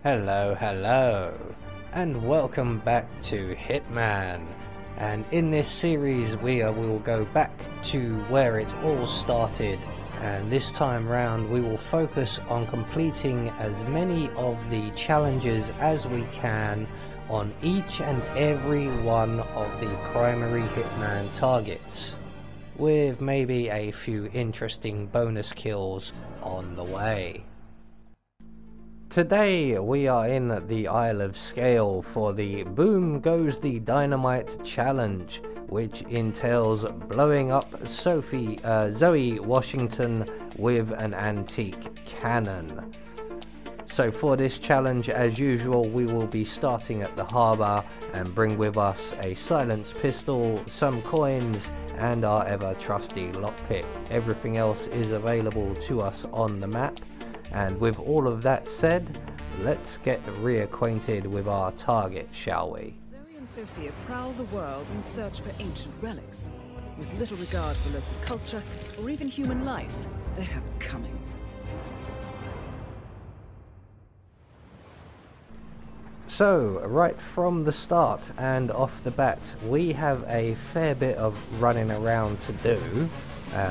Hello, and welcome back to Hitman. And in this series we will go back to where it all started, and this time round we will focus on completing as many of the challenges as we can on each and every one of the primary Hitman targets, with maybe a few interesting bonus kills on the way. Today we are in the Isle of Sgail for the Boom Goes the Dynamite challenge, which entails blowing up Zoe Washington with an antique cannon. So for this challenge, as usual, we will be starting at the harbour and bring with us a silenced pistol, some coins and our ever trusty lockpick. Everything else is available to us on the map. And with all of that said, let's get reacquainted with our target, shall we? Zoe and Sophia prowl the world in search for ancient relics. With little regard for local culture or even human life, they have it coming. So, right from the start and off the bat, we have a fair bit of running around to do.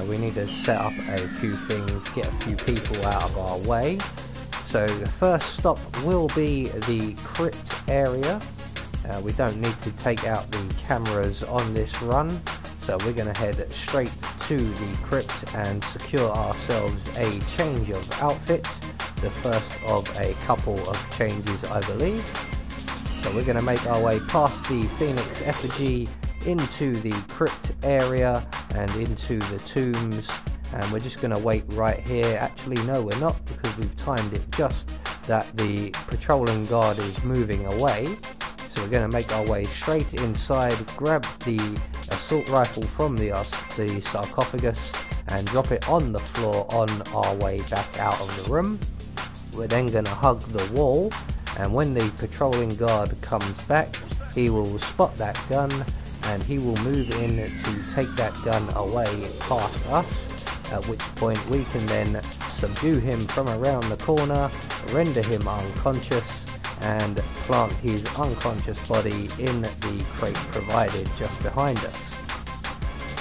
We need to set up a few things, get a few people out of our way. So the first stop will be the crypt area. We don't need to take out the cameras on this run, so we're going to head straight to the crypt and secure ourselves a change of outfit. The first of a couple of changes, I believe. So we're going to make our way past the Phoenix effigy into the crypt area and into the tombs, and we're just going to wait right here. Actually no, we're not, because we've timed it just that the patrolling guard is moving away. So we're going to make our way straight inside, grab the assault rifle from the sarcophagus and drop it on the floor on our way back out of the room. We're then going to hug the wall, and when the patrolling guard comes back, he will spot that gun and he will move in to take that gun away past us, at which point we can then subdue him from around the corner, render him unconscious, and plant his unconscious body in the crate provided just behind us.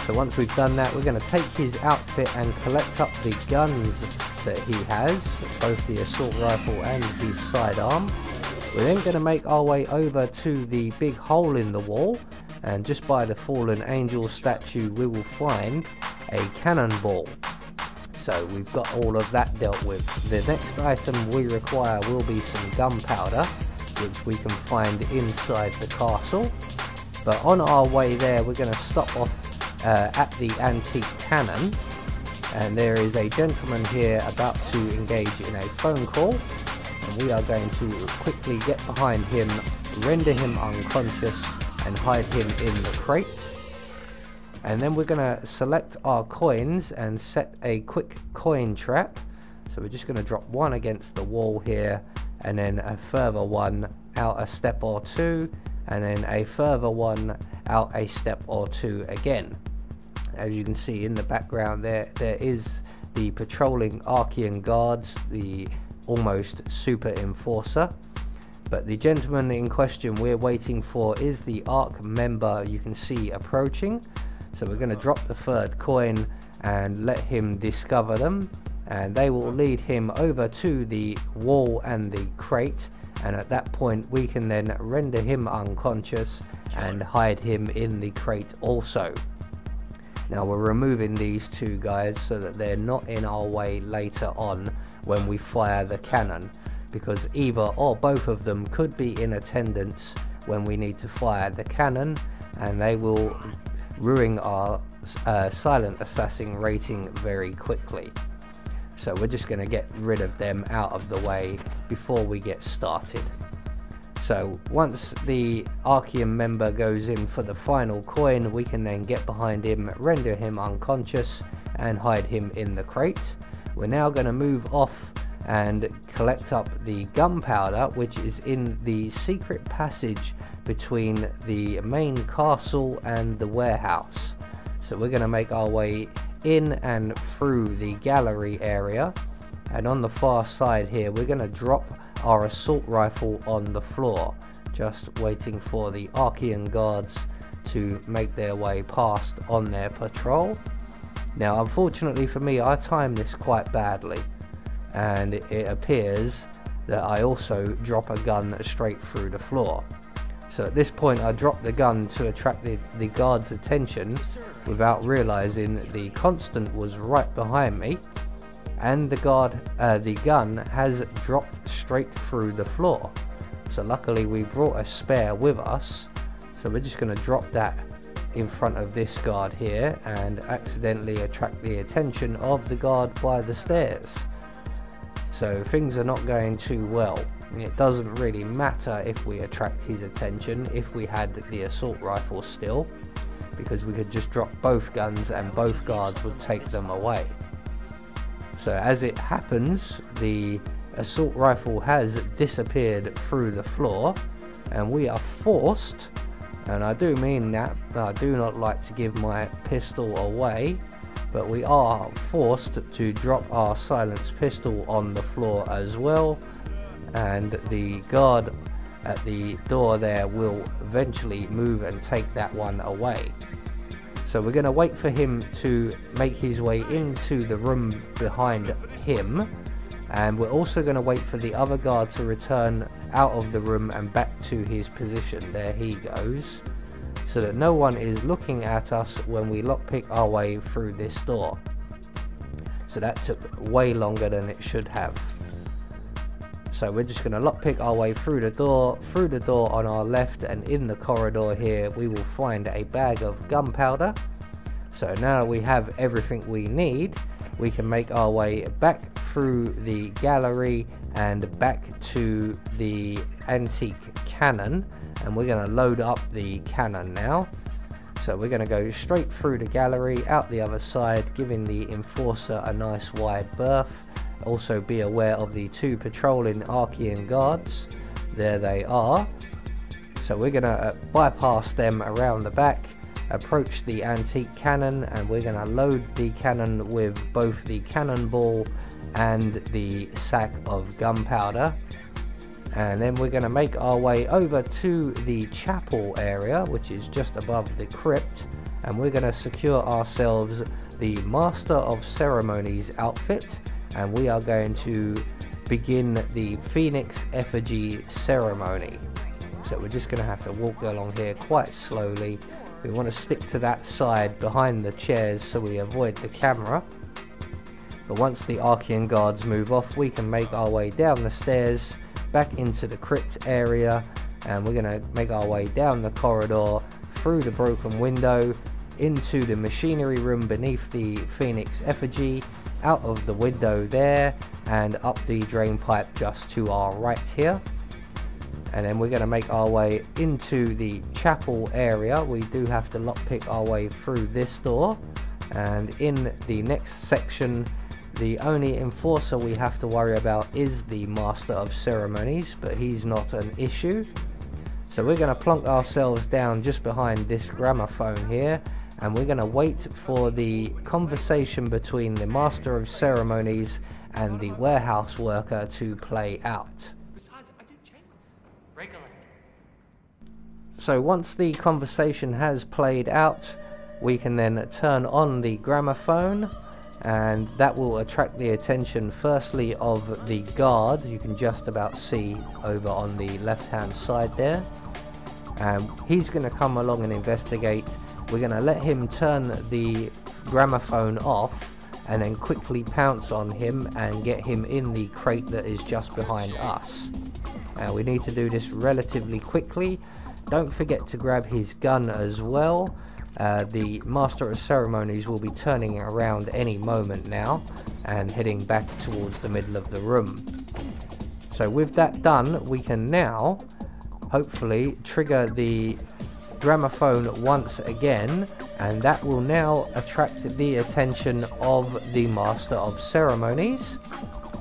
So once we've done that, we're going to take his outfit and collect up the guns that he has, both the assault rifle and his sidearm. We're then going to make our way over to the big hole in the wall, and just by the fallen angel statue we will find a cannonball. So we've got all of that dealt with. The next item we require will be some gunpowder, which we can find inside the castle. But on our way there, we're going to stop off at the antique cannon, and there is a gentleman here about to engage in a phone call, and we are going to quickly get behind him, render him unconscious and hide him in the crate. And then we're going to select our coins and set a quick coin trap. So we're just going to drop one against the wall here, and then a further one out a step or two, and then a further one out a step or two again. As you can see in the background there is the patrolling Archean guards, the almost super enforcer. But the gentleman in question we're waiting for is the ARC member you can see approaching. So we're going to drop the third coin and let him discover them, and they will lead him over to the wall and the crate, and at that point we can then render him unconscious and hide him in the crate also. Now we're removing these two guys so that they're not in our way later on when we fire the cannon, because either or both of them could be in attendance when we need to fire the cannon, and they will ruin our silent assassin rating very quickly. So we're just going to get rid of them out of the way before we get started. So once the Archean member goes in for the final coin, we can then get behind him, render him unconscious and hide him in the crate. We're now going to move off and collect up the gunpowder, which is in the secret passage between the main castle and the warehouse. So we're going to make our way in and through the gallery area, and on the far side here we're going to drop our assault rifle on the floor, just waiting for the Archean guards to make their way past on their patrol. Now unfortunately for me, I timed this quite badly, and it appears that I also drop a gun straight through the floor. So at this point I dropped the gun to attract the guard's attention without realizing the constant was right behind me, and the gun has dropped straight through the floor. So luckily we brought a spare with us, so we're just going to drop that in front of this guard here and accidentally attract the attention of the guard by the stairs. So things are not going too well. It doesn't really matter if we attract his attention if we had the assault rifle still, because we could just drop both guns and both guards would take them away. So as it happens, the assault rifle has disappeared through the floor, and we are forced, and I do mean that, I do not like to give my pistol away, but we are forced to drop our silenced pistol on the floor as well, and the guard at the door there will eventually move and take that one away. So we're going to wait for him to make his way into the room behind him, and we're also going to wait for the other guard to return out of the room and back to his position. There he goes, so that no one is looking at us when we lockpick our way through this door. So that took way longer than it should have. So we're just going to lockpick our way through the door on our left, and in the corridor here we will find a bag of gunpowder. So now we have everything we need, we can make our way back through the gallery and back to the antique cannon, and we're going to load up the cannon now. So we're going to go straight through the gallery, out the other side, giving the enforcer a nice wide berth. Also be aware of the two patrolling Archean guards. There they are. So we're going to bypass them around the back, approach the antique cannon, and we're going to load the cannon with both the cannonball and the sack of gunpowder. And then we're going to make our way over to the chapel area, which is just above the crypt, and we're going to secure ourselves the Master of Ceremonies outfit, and we are going to begin the Phoenix effigy ceremony. So we're just going to have to walk along here quite slowly. We want to stick to that side behind the chairs so we avoid the camera. But once the Archean guards move off, we can make our way down the stairs back into the crypt area, and we're going to make our way down the corridor, through the broken window, into the machinery room beneath the Phoenix effigy, out of the window there, and up the drain pipe just to our right here. And then we're going to make our way into the chapel area. We do have to lockpick our way through this door, and in the next section the only enforcer we have to worry about is the Master of Ceremonies, but he's not an issue. So we're going to plonk ourselves down just behind this gramophone here, and we're going to wait for the conversation between the Master of Ceremonies and the warehouse worker to play out. So once the conversation has played out, we can then turn on the gramophone, and that will attract the attention firstly of the guard. You can just about see over on the left hand side there, and he's going to come along and investigate. We're going to let him turn the gramophone off and then quickly pounce on him and get him in the crate that is just behind us. We need to do this relatively quickly. Don't forget to grab his gun as well. The Master of Ceremonies will be turning around any moment now and heading back towards the middle of the room. So with that done, we can now hopefully trigger the gramophone once again, and that will now attract the attention of the Master of Ceremonies.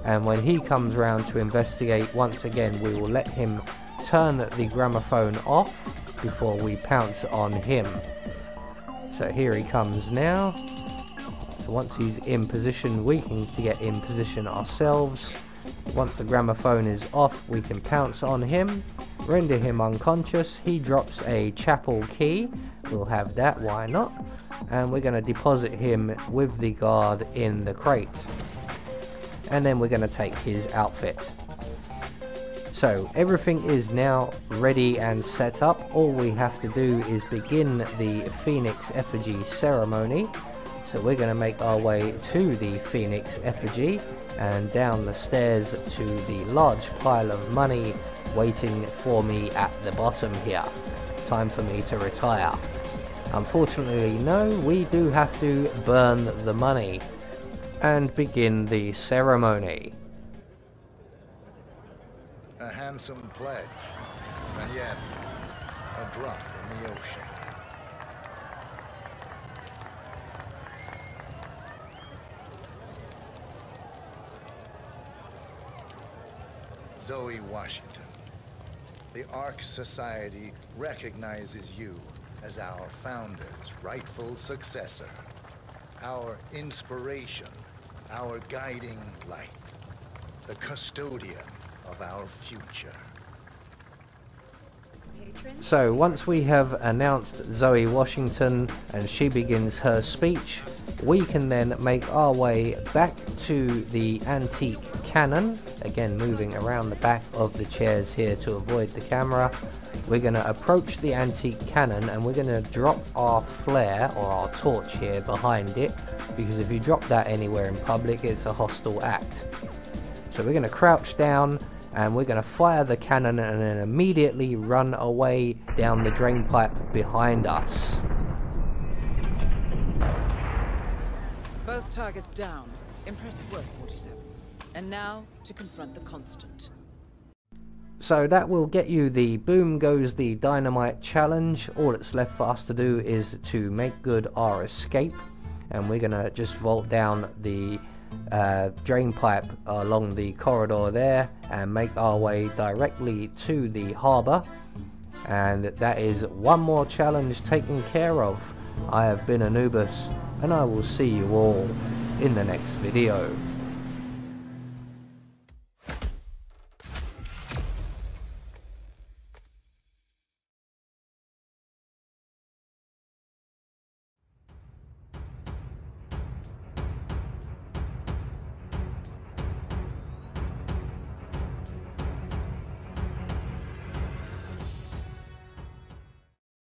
And when he comes round to investigate once again, we will let him turn the gramophone off before we pounce on him. So here he comes now. So once he's in position, we can get in position ourselves, Once the gramophone is off, we can pounce on him, render him unconscious. He drops a chapel key. We'll have that, why not? And we're going to deposit him with the guard in the crate. And then we're going to take his outfit. So everything is now ready and set up. All we have to do is begin the Phoenix effigy ceremony. So we're going to make our way to the Phoenix effigy and down the stairs to the large pile of money waiting for me at the bottom here. Time for me to retire. Unfortunately, no, we do have to burn the money and begin the ceremony. A handsome pledge, and yet a drop in the ocean. Zoe Washington, the Ark Society recognizes you as our founder's rightful successor, our inspiration, our guiding light, the custodian of our future. So once we have announced Zoe Washington and she begins her speech, we can then make our way back to the antique cannon, again moving around the back of the chairs here to avoid the camera. We're going to approach the antique cannon and we're going to drop our flare or our torch here behind it, because if you drop that anywhere in public it's a hostile act. So we're going to crouch down and we're going to fire the cannon and then immediately run away down the drain pipe behind us. Both targets down. Impressive work, 47. And now to confront the Constant. So that will get you the Boom Goes the Dynamite challenge. All that's left for us to do is to make good our escape, and we're going to just vault down the drain pipe along the corridor there and make our way directly to the harbour. And that is one more challenge taken care of. I have been Anubis, and I will see you all in the next video.